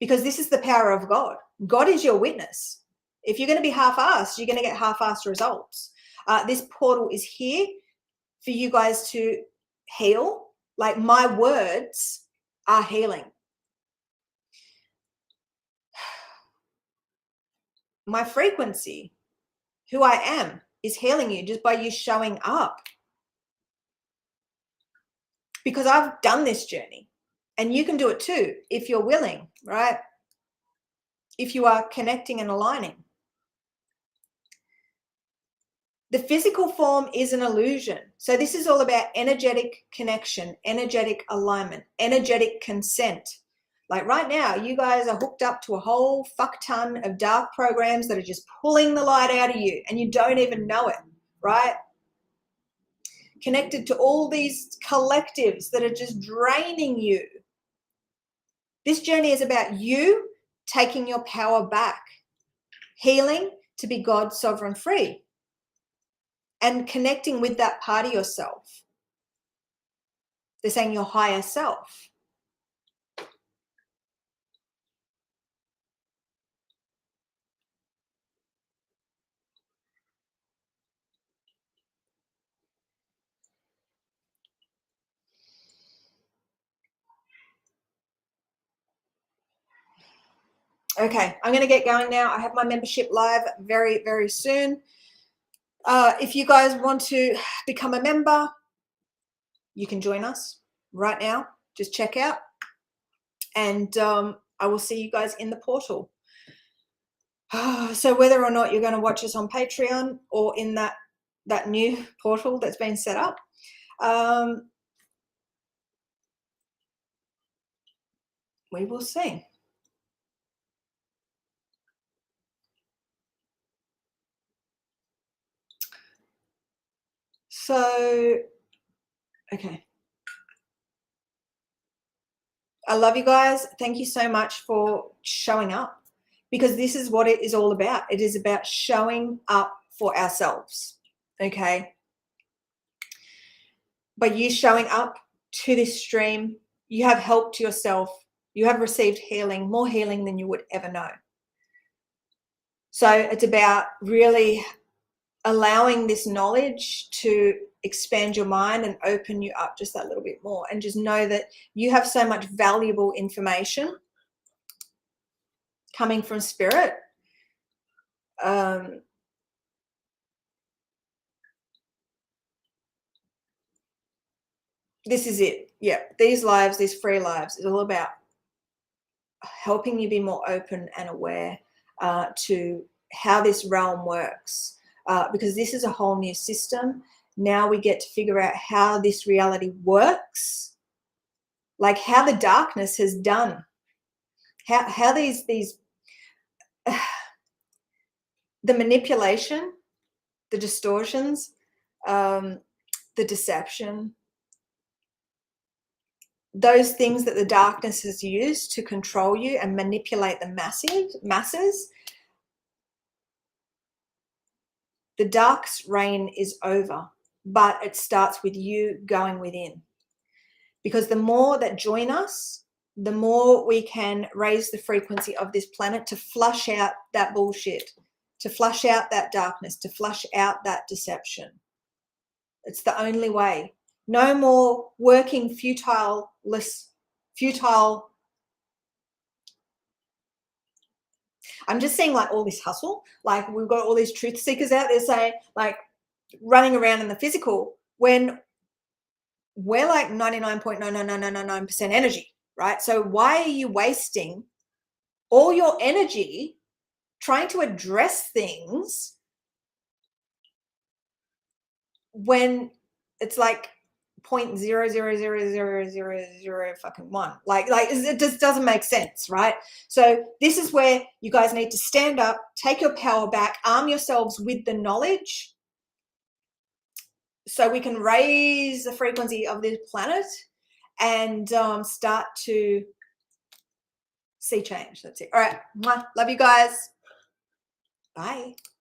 because this is the power of God. God is your witness. If you're going to be half-assed, you're going to get half-assed results. This portal is here for you guys to heal. Like, my words are healing. My frequency, who I am, is healing you just by you showing up. Because I've done this journey, and you can do it too if you're willing, right? If you are connecting and aligning. The physical form is an illusion. So this is all about energetic connection, energetic alignment, energetic consent. Like right now, you guys are hooked up to a whole fuck ton of dark programs that are just pulling the light out of you, and you don't even know it, right? Connected to all these collectives that are just draining you. This journey is about you taking your power back, healing to be God sovereign free, and connecting with that part of yourself. They're saying your higher self. Okay, I'm going to get going now. I have my membership live very, very soon. If you guys want to become a member, you can join us right now. Just check out And I will see you guys in the portal. So whether or not you're going to watch us on Patreon or in that new portal that's been set up, we will see. So, okay. I love you guys. Thank you so much for showing up, because this is what it is all about. It is about showing up for ourselves. Okay. By you showing up to this stream, you have helped yourself. You have received healing, more healing than you would ever know. So it's about really allowing this knowledge to expand your mind and open you up just that little bit more, and just know that you have so much valuable information coming from spirit. This is it. Yeah, these lives, these free lives, is all about helping you be more open and aware to how this realm works, because this is a whole new system. Now we get to figure out how this reality works, like how the darkness has done, how these the manipulation, the distortions, the deception, those things that the darkness has used to control you and manipulate the masses. The dark's reign is over, but it starts with you going within. Because the more that join us, the more we can raise the frequency of this planet to flush out that bullshit, to flush out that darkness, to flush out that deception. It's the only way. No more working futile. I'm just seeing like all this hustle. Like we've got all these truth seekers out there saying, like, running around in the physical when we're like 99.99999% energy, right? So why are you wasting all your energy trying to address things when it's like 0.0000000 fucking one? Like it just doesn't make sense, right? So this is where you guys need to stand up, take your power back, arm yourselves with the knowledge, so we can raise the frequency of this planet and start to see change. That's it. All right. Love you guys. Bye.